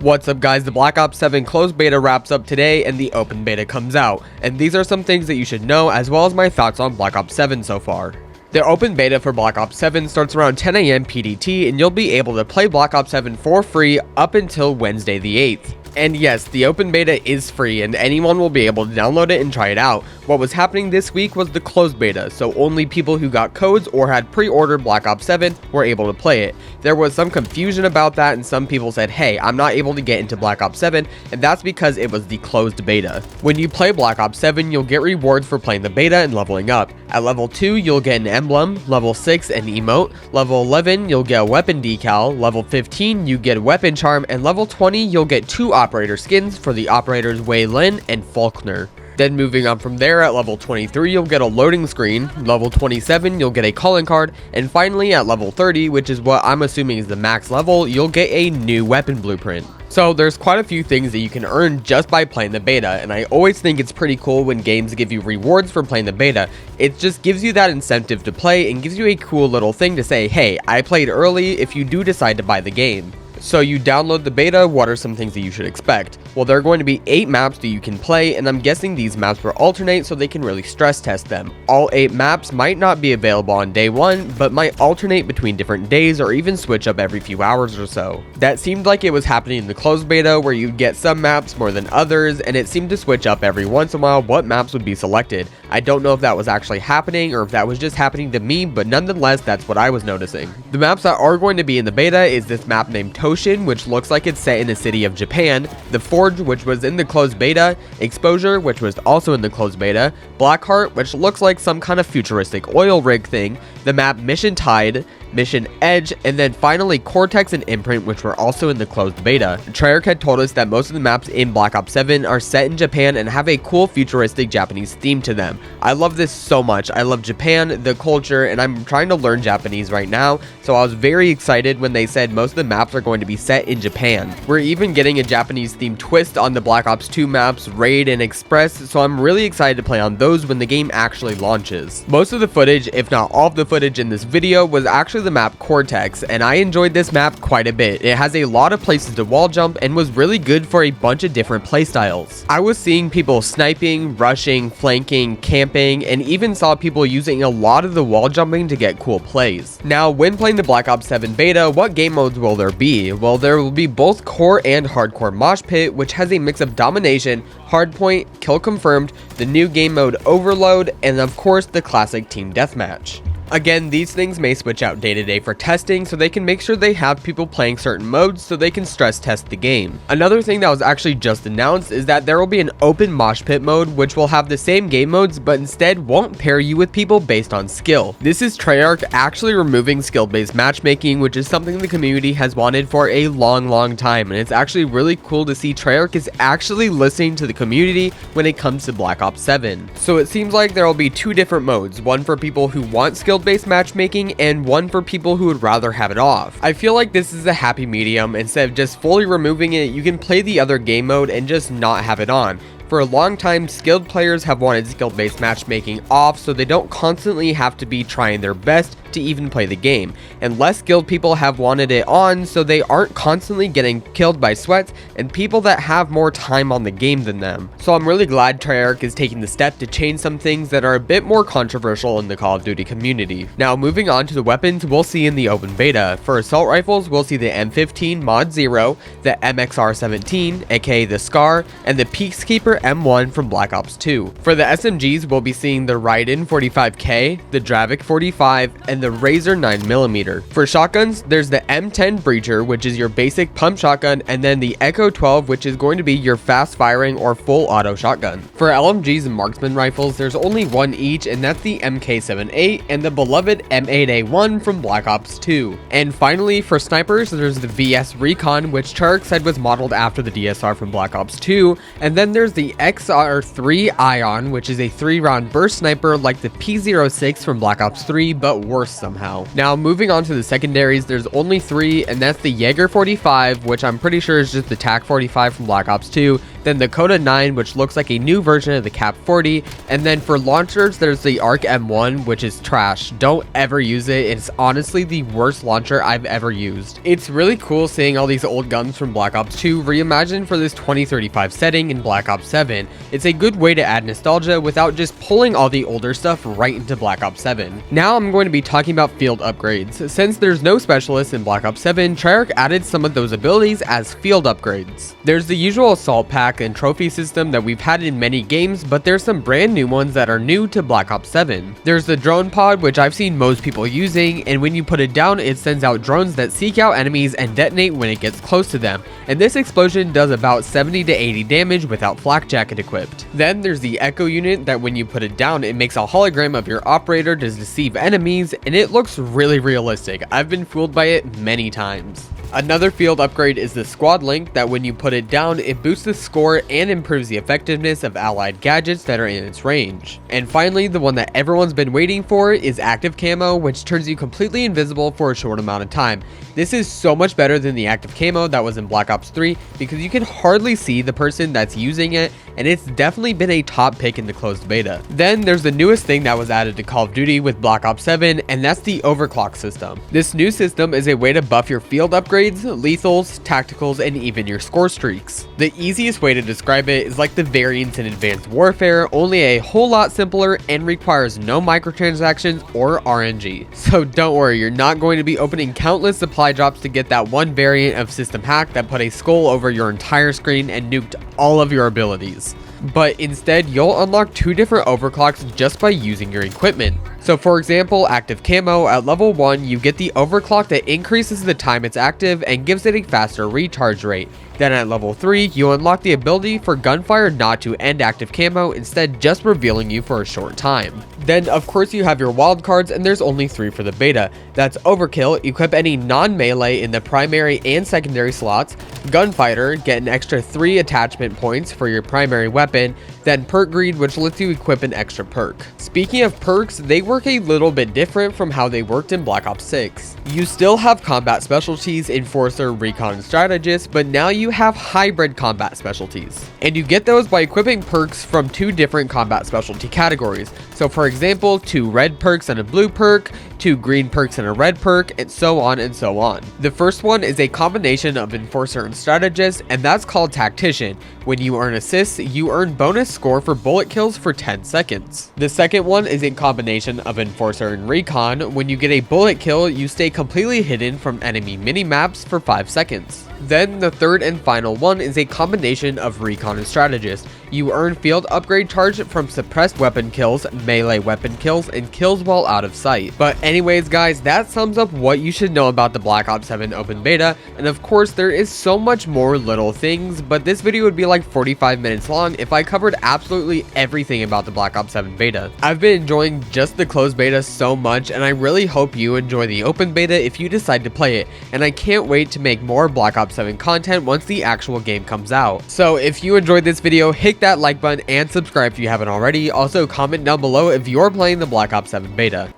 What's up guys, the Black Ops 7 closed beta wraps up today and the open beta comes out, and these are some things that you should know as well as my thoughts on Black Ops 7 so far. The open beta for Black Ops 7 starts around 10 AM PDT and you'll be able to play Black Ops 7 for free up until Wednesday the 8th. And yes, the open beta is free and anyone will be able to download it and try it out. What was happening this week was the closed beta, so only people who got codes or had pre-ordered Black Ops 7 were able to play it. There was some confusion about that and some people said, hey, I'm not able to get into Black Ops 7, and that's because it was the closed beta. When you play Black Ops 7, you'll get rewards for playing the beta and leveling up. At level 2, you'll get an emblem, level 6, an emote, level 11, you'll get a weapon decal, level 15, you get a weapon charm, and level 20, you'll get 2 operator skins for the operators Wei Lin and Faulkner. Then moving on from there, at level 23 you'll get a loading screen, level 27 you'll get a calling card, and finally at level 30, which is what I'm assuming is the max level, you'll get a new weapon blueprint. So there's quite a few things that you can earn just by playing the beta, and I always think it's pretty cool when games give you rewards for playing the beta. It just gives you that incentive to play and gives you a cool little thing to say, hey, I played early if you do decide to buy the game. So you download the beta, what are some things that you should expect? Well, there are going to be 8 maps that you can play, and I'm guessing these maps will alternate so they can really stress test them. All 8 maps might not be available on day 1, but might alternate between different days or even switch up every few hours or so. That seemed like it was happening in the closed beta where you'd get some maps more than others, and it seemed to switch up every once in a while what maps would be selected. I don't know if that was actually happening or if that was just happening to me, but nonetheless, that's what I was noticing. The maps that are going to be in the beta is this map named Toshin, which looks like it's set in the city of Japan, the Forge, which was in the closed beta, Exposure, which was also in the closed beta, Blackheart, which looks like some kind of futuristic oil rig thing, the map Mission Tide, Mission Edge, and then finally Cortex and Imprint, which were also in the closed beta. Treyarch had told us that most of the maps in Black Ops 7 are set in Japan and have a cool futuristic Japanese theme to them. I love this so much. I love Japan, the culture, and I'm trying to learn Japanese right now, so I was very excited when they said most of the maps are going to be set in Japan. We're even getting a Japanese themed twist on the Black Ops 2 maps, Raid and Express, so I'm really excited to play on those when the game actually launches. Most of the footage, if not all of the footage in this video, was actually the map Cortex, and I enjoyed this map quite a bit. It has a lot of places to wall jump and was really good for a bunch of different playstyles. I was seeing people sniping, rushing, flanking, camping, and even saw people using a lot of the wall jumping to get cool plays. Now, when playing the Black Ops 7 beta, what game modes will there be? Well, there will be both core and hardcore mosh pit, which has a mix of domination, hardpoint, kill confirmed, the new game mode overload, and of course the classic team deathmatch. Again, these things may switch out day to day for testing, so they can make sure they have people playing certain modes so they can stress test the game. Another thing that was actually just announced is that there will be an open mosh pit mode which will have the same game modes but instead won't pair you with people based on skill. This is Treyarch actually removing skill-based matchmaking, which is something the community has wanted for a long time, and it's actually really cool to see Treyarch is actually listening to the community when it comes to Black Ops 7. So it seems like there will be 2 different modes, one for people who want skill-based matchmaking and one for people who would rather have it off. I feel like this is a happy medium. Instead of just fully removing it, you can play the other game mode and just not have it on. For a long time, skilled players have wanted skill-based matchmaking off so they don't constantly have to be trying their best to even play the game, and less skilled people have wanted it on so they aren't constantly getting killed by sweats and people that have more time on the game than them. So I'm really glad Treyarch is taking the step to change some things that are a bit more controversial in the Call of Duty community. Now moving on to the weapons we'll see in the open beta. For assault rifles, we'll see the M15 Mod 0, the MXR-17, aka the Scar, and the Peacekeeper M1 from Black Ops 2. For the SMGs, we'll be seeing the Raiden 45K, the Dravik 45, and the Razor 9mm. For shotguns, there's the M10 Breacher, which is your basic pump shotgun, and then the Echo 12, which is going to be your fast firing or full auto shotgun. For LMGs and marksman rifles, there's only one each, and that's the MK78 and the beloved M8A1 from Black Ops 2. And finally, for snipers, there's the VS Recon, which Treyarch said was modeled after the DSR from Black Ops 2, and then there's the the XR3 Ion, which is a 3-round burst sniper like the P06 from Black Ops 3, but worse somehow. Now moving on to the secondaries, there's only 3, and that's the Jaeger 45, which I'm pretty sure is just the TAC 45 from Black Ops 2, then the Coda 9, which looks like a new version of the Cap 40, and then for launchers, there's the Arc M1, which is trash. Don't ever use it. It's honestly the worst launcher I've ever used. It's really cool seeing all these old guns from Black Ops 2 reimagined for this 2035 setting in Black Ops 7. It's a good way to add nostalgia without just pulling all the older stuff right into Black Ops 7. Now I'm going to be talking about field upgrades. Since there's no specialists in Black Ops 7, Treyarch added some of those abilities as field upgrades. There's the usual assault pack and trophy system that we've had in many games, but there's some brand new ones that are new to Black Ops 7. There's the drone pod, which I've seen most people using, and when you put it down, it sends out drones that seek out enemies and detonate when it gets close to them, and this explosion does about 70 to 80 damage without flak jacket equipped. Then there's the echo unit that when you put it down, it makes a hologram of your operator to deceive enemies, and it looks really realistic. I've been fooled by it many times. Another field upgrade is the squad link that when you put it down, it boosts the score and improves the effectiveness of allied gadgets that are in its range. And finally, the one that everyone's been waiting for is active camo, which turns you completely invisible for a short amount of time. This is so much better than the active camo that was in Black Ops 3 because you can hardly see the person that's using it, and it's definitely been a top pick in the closed beta. Then there's the newest thing that was added to Call of Duty with Black Ops 7, and that's the overclock system. This new system is a way to buff your field upgrades, lethals, tacticals, and even your score streaks. The easiest way to describe it is like the variants in Advanced Warfare, only a whole lot simpler and requires no microtransactions or RNG. So don't worry, you're not going to be opening countless supply drops to get that one variant of system hack that put a skull over your entire screen and nuked all of your abilities. But instead, you'll unlock 2 different overclocks just by using your equipment. So for example, active camo, at level 1, you get the overclock that increases the time it's active and gives it a faster recharge rate. Then at level 3, you unlock the ability for gunfire not to end active camo, instead just revealing you for a short time. Then of course you have your wildcards, and there's only 3 for the beta. That's overkill, equip any non-melee in the primary and secondary slots, gunfighter, get an extra 3 attachment points for your primary weapon, then perk greed, which lets you equip an extra perk. Speaking of perks, they work a little bit different from how they worked in Black Ops 6. You still have combat specialties, enforcer, recon, and strategist, but now you have hybrid combat specialties. And you get those by equipping perks from 2 different combat specialty categories. So for example, 2 red perks and a blue perk, 2 green perks and a red perk, and so on and so on. The first one is a combination of enforcer and strategist, and that's called tactician. When you earn assists, you earn bonus score for bullet kills for 10 seconds. The second one is a combination of enforcer and recon. When you get a bullet kill, you stay completely hidden from enemy mini-maps for 5 seconds. Then the third and final one is a combination of recon and strategist. You earn field upgrade charge from suppressed weapon kills, melee weapon kills, and kills while out of sight. But anyways guys, that sums up what you should know about the Black Ops 7 open beta, and of course there is so much more little things, but this video would be like 45 minutes long if I covered absolutely everything about the Black Ops 7 beta. I've been enjoying just the closed beta so much, and I really hope you enjoy the open beta if you decide to play it, and I can't wait to make more Black Ops 7 content once the actual game comes out. So if you enjoyed this video, hit that like button and subscribe if you haven't already. Also comment down below if you're playing the Black Ops 7 beta.